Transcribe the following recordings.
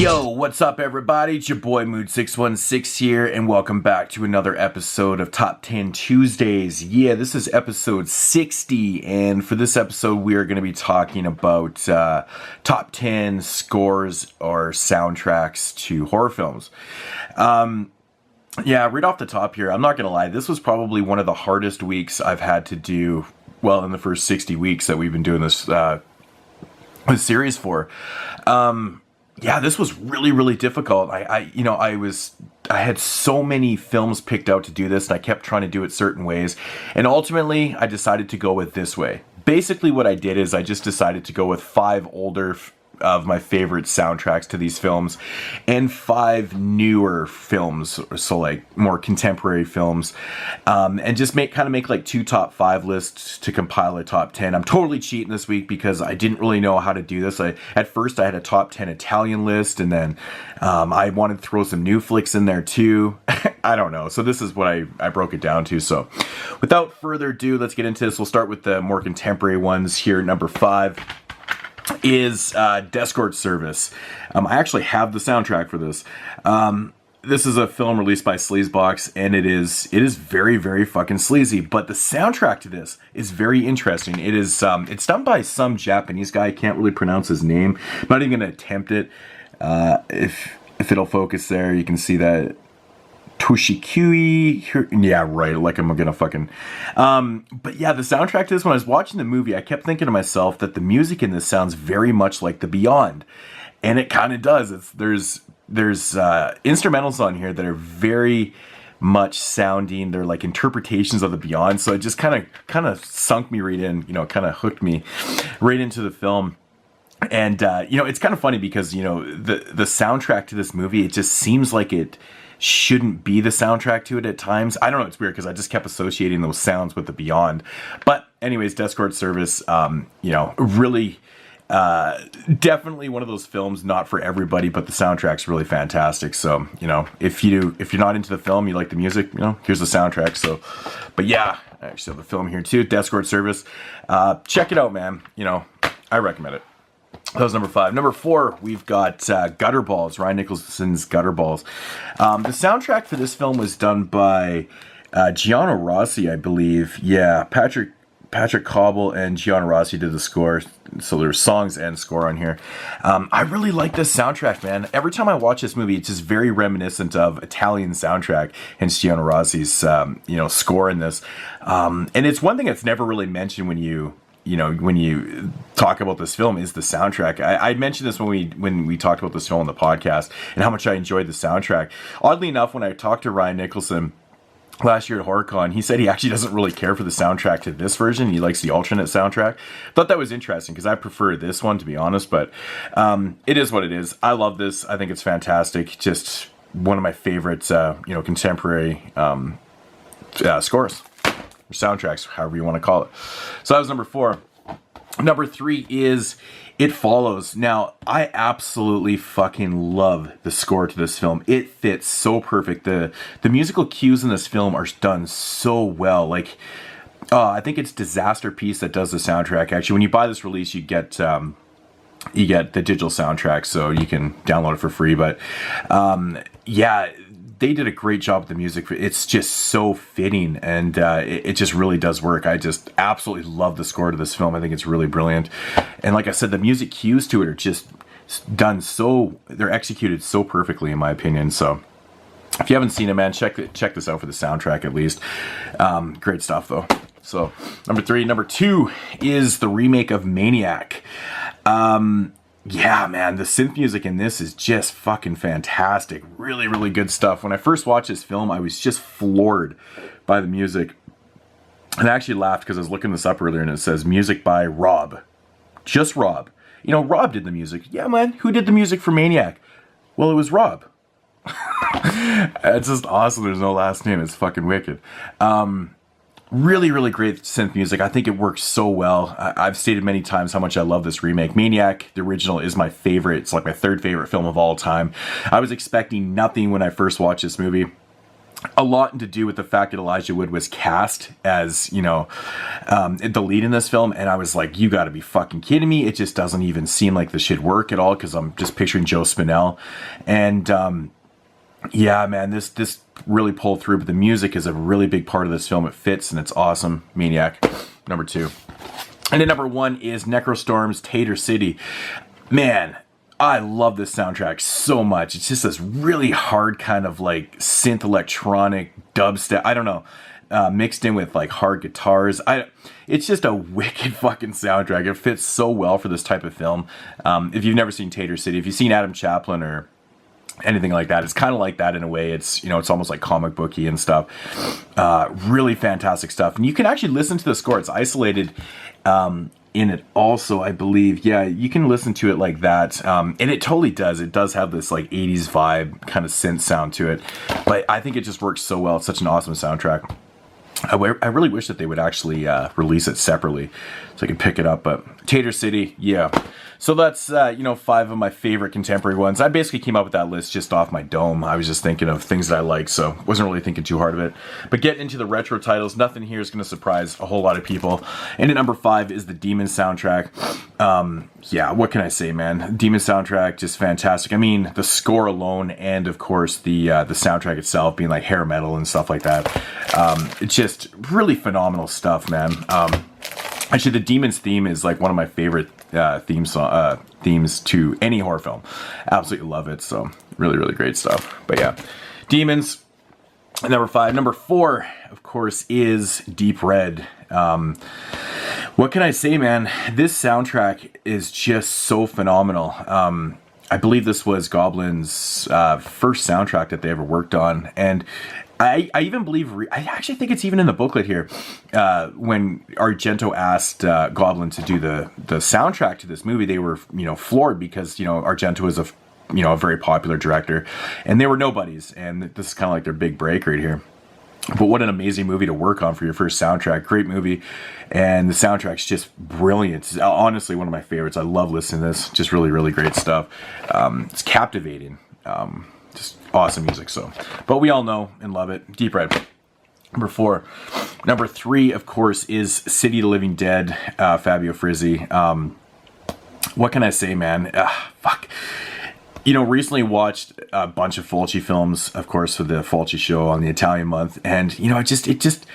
Yo, what's up everybody? It's your boy Mood616 here, and welcome back to another episode of Top 10 Tuesdays. Yeah, this is episode 60, and for this episode we are going to be talking about top 10 scores or soundtracks to horror films. Yeah, right off the top here, I'm not going to lie, this was probably one of the hardest weeks I've had to do, well, in the first 60 weeks that we've been doing this series for. Yeah, this was really difficult. I had so many films picked out to do this, and I kept trying to do it certain ways. And ultimately, I decided to go with this way. Basically, what I did is I just decided to go with 5 older of my favorite soundtracks to these films and 5 newer films, so like more contemporary films, and just make like 2 top 5 lists to compile a top 10. I'm totally cheating this week because I didn't really know how to do this. At first I had a top 10 Italian list, and then I wanted to throw some new flicks in there too. I don't know. So this is what I broke it down to. So without further ado, let's get into this. We'll start with the more contemporary ones here. Number 5 is Escort Service. I actually have the soundtrack for this. This is a film released by Sleazebox, and it is very fucking sleazy, but the soundtrack to this is very interesting. It is it's done by some Japanese guy. I can't really pronounce his name. I'm not even gonna attempt it. If it'll focus there, you can see that Toshikui, yeah, right, like I'm gonna fucking, but yeah, the soundtrack to this, when I was watching the movie, I kept thinking to myself that the music in this sounds very much like The Beyond, and it kind of does. There's instrumentals on here that are very much sounding, they're like interpretations of The Beyond, so it just kind of sunk me right in, kind of hooked me right into the film. And it's kind of funny because the soundtrack to this movie, it just seems like it shouldn't be the soundtrack to it at times. I don't know, it's weird because I just kept associating those sounds with The Beyond. But anyways, Escort Service, really definitely one of those films, not for everybody, but the soundtrack's really fantastic. So, if you're not into the film, you like the music, here's the soundtrack. So, but yeah, I actually have the film here too, Escort Service. Check it out, man. I recommend it. That was number 5. Number 4, we've got Gutterballs, Ryan Nicholson's Gutterballs. The soundtrack for this film was done by Gianno Rossi, I believe. Yeah, Patrick Cobble and Gianno Rossi did the score. So there's songs and score on here. I really like this soundtrack, man. Every time I watch this movie, it's just very reminiscent of Italian soundtrack, hence Gianno Rossi's score in this. And it's one thing that's never really mentioned when you talk about this film is the soundtrack. I mentioned this when we talked about this film on the podcast and how much I enjoyed the soundtrack. Oddly enough, when I talked to Ryan Nicholson last year at HorrorCon, he said he actually doesn't really care for the soundtrack to this version. He likes the alternate soundtrack. Thought that was interesting because I prefer this one, to be honest, but it is what it is. I love this. I think it's fantastic. Just one of my favorite, contemporary scores. Soundtracks, however you want to call it. So that was number 4. Number 3 is It Follows. Now, I absolutely fucking love the score to this film. It fits so perfect. The musical cues in this film are done so well. Like, I think it's Disaster Piece that does the soundtrack. Actually, when you buy this release, you get the digital soundtrack, so you can download it for free. But yeah, they did a great job with the music. It's just so fitting, and it just really does work. I just absolutely love the score to this film. I think it's really brilliant. And like I said, the music cues to it are just done so, they're executed so perfectly, in my opinion. So if you haven't seen it, man, check this out for the soundtrack at least. Great stuff, though. So number 3. Number 2 is the remake of Maniac. Yeah, man, the synth music in this is just fucking fantastic. Really good stuff. When I first watched this film, I was just floored by the music. And I actually laughed because I was looking this up earlier and it says music by Rob. Just Rob. Rob did the music. Yeah, man, who did the music for Maniac? Well, it was Rob. It's just awesome. There's no last name. It's fucking wicked. Really great synth music. I think it works so well. I've stated many times how much I love this remake. Maniac, the original, is my favorite. It's like my 3rd favorite film of all time. I was expecting nothing when I first watched this movie. a lot to do with the fact that Elijah Wood was cast as, the lead in this film. And I was like, you got to be fucking kidding me. It just doesn't even seem like this should work at all, because I'm just picturing Joe Spinell. And yeah, man, this really pulled through. But the music is a really big part of this film. It fits, and it's awesome. Maniac, number 2. And then number 1 is Necrostorm's Tater City. Man, I love this soundtrack so much. It's just this really hard kind of like synth electronic dubstep. I don't know, mixed in with like hard guitars. It's just a wicked fucking soundtrack. It fits so well for this type of film. If you've never seen Tater City, if you've seen Adam Chaplin or anything like that, it's kind of like that in a way. It's, it's almost like comic booky and stuff. Really fantastic stuff. And you can actually listen to the score. It's isolated in it also, I believe. Yeah, you can listen to it like that. And it totally does. It does have this like 80s vibe kind of synth sound to it. But I think it just works so well. It's such an awesome soundtrack. I really wish that they would actually release it separately so I could pick it up. But Tater City, yeah. So that's, 5 of my favorite contemporary ones. I basically came up with that list just off my dome. I was just thinking of things that I like, so wasn't really thinking too hard of it. But getting into the retro titles, nothing here is going to surprise a whole lot of people. And at number 5 is the Demon soundtrack. Yeah, what can I say, man? Demon soundtrack, just fantastic. I mean, the score alone, and of course the soundtrack itself being like hair metal and stuff like that. It's just really phenomenal stuff, man. Actually, the Demon's theme is like one of my favorite themes to any horror film. Absolutely love it. So really, really great stuff. But yeah, Demons, number 5. Number 4, of course, is Deep Red. What can I say, man? This soundtrack is just so phenomenal. I believe this was Goblin's first soundtrack that they ever worked on. And I even believe, I actually think it's even in the booklet here, when Argento asked Goblin to do the soundtrack to this movie, they were, floored because, Argento is a very popular director, and they were nobodies, and this is kind of like their big break right here. But what an amazing movie to work on for your first soundtrack. Great movie, and the soundtrack's just brilliant. It's honestly one of my favorites. I love listening to this. Just really, really great stuff. It's captivating. Just awesome music. But we all know and love it. Deep Red. Number 4. Number 3, of course, is City of the Living Dead, Fabio Frizzi. What can I say, man? Fuck. Recently watched a bunch of Fulci films, of course, for the Fulci show on the Italian month. And, it just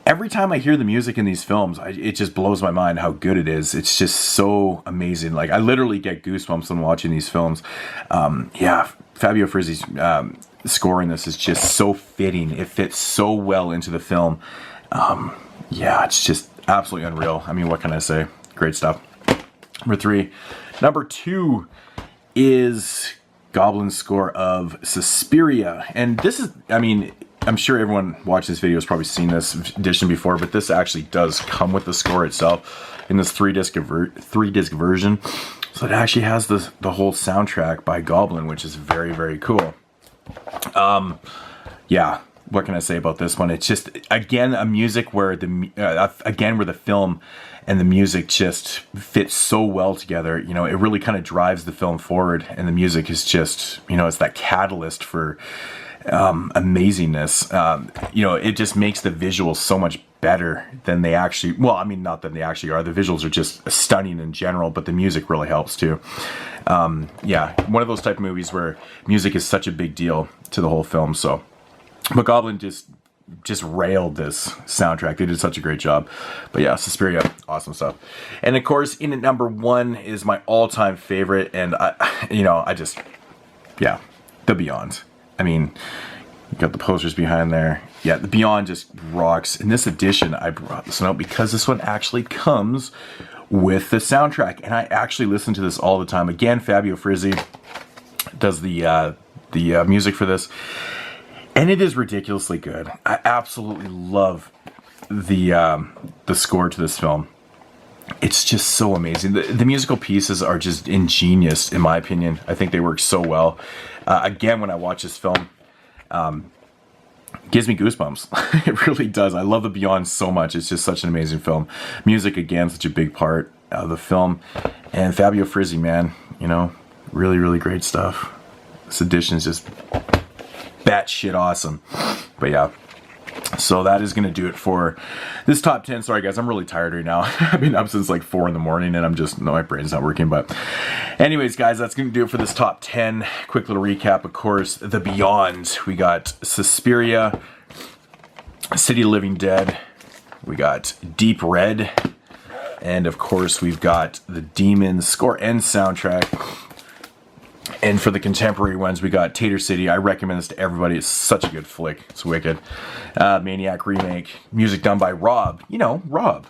every time I hear the music in these films, it just blows my mind how good it is. It's just so amazing. Like, I literally get goosebumps when watching these films. Yeah, Fabio Frizzi's score in this is just so fitting. It fits so well into the film. Yeah, it's just absolutely unreal. I mean, what can I say? Great stuff. Number 3. Number 2 is Goblin's score of Suspiria. And this is, I mean, I'm sure everyone watching this video has probably seen this edition before, but this actually does come with the score itself in this 3-disc version. So it actually has the whole soundtrack by Goblin, which is very, very cool. Yeah, what can I say about this one? It's just, again, a music where where the film and the music just fits so well together. It really kind of drives the film forward, and the music is just, it's that catalyst for amazingness. It just makes the visuals so much better than they actually, well, I mean, not than they actually are. The visuals are just stunning in general, but the music really helps too. Yeah, one of those type of movies where music is such a big deal to the whole film. So, but Goblin just railed this soundtrack. They did such a great job. But yeah, Suspiria, awesome stuff. And of course, in at number 1 is my all-time favorite, and yeah, The Beyond. I mean, you got the posters behind there. Yeah, The Beyond just rocks. In this edition, I brought this one out because this one actually comes with the soundtrack, and I actually listen to this all the time. Again, Fabio Frizzi does the music for this, and it is ridiculously good. I absolutely love the score to this film. It's just so amazing. The musical pieces are just ingenious, in my opinion. I think they work so well. Again, when I watch this film, gives me goosebumps. It really does. I love The Beyond so much. It's just such an amazing film. Music, again, such a big part of the film. And Fabio Frizzi, man, really, really great stuff. This edition is just batshit awesome. But yeah. So that is going to do it for this top 10. Sorry guys, I'm really tired right now. I've been up since like 4 in the morning and I'm just, no, my brain's not working. But anyways guys, that's going to do it for this top 10. Quick little recap, of course, The Beyond. We got Suspiria, City of Living Dead. We got Deep Red. And of course, we've got the Demon score and soundtrack. And for the contemporary ones, we got Tater City. I recommend this to everybody. It's such a good flick. It's wicked. Maniac remake. Music done by Rob. You know, Rob.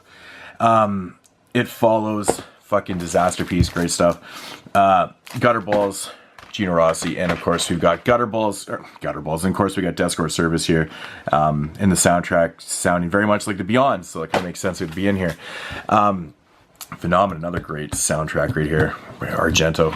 It Follows. Fucking disaster piece. Great stuff. Gutterballs. Gino Rossi. And of course, we've got Gutterballs. And of course, we got Deathcore Service here. In the soundtrack sounding very much like The Beyond. So it kind of makes sense to be in here. Phenomenon. Another great soundtrack right here. Argento.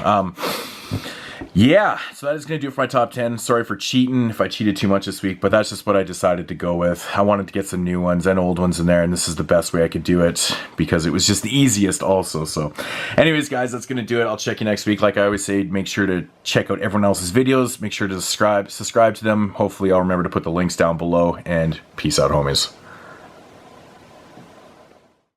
Yeah, so that is going to do it for my top 10. Sorry for cheating if I cheated too much this week, but that's just what I decided to go with. I wanted to get some new ones and old ones in there, and this is the best way I could do it because it was just the easiest also. So anyways, guys, that's going to do it. I'll check you next week. Like I always say, make sure to check out everyone else's videos. Make sure to subscribe to them. Hopefully I'll remember to put the links down below, and peace out, homies.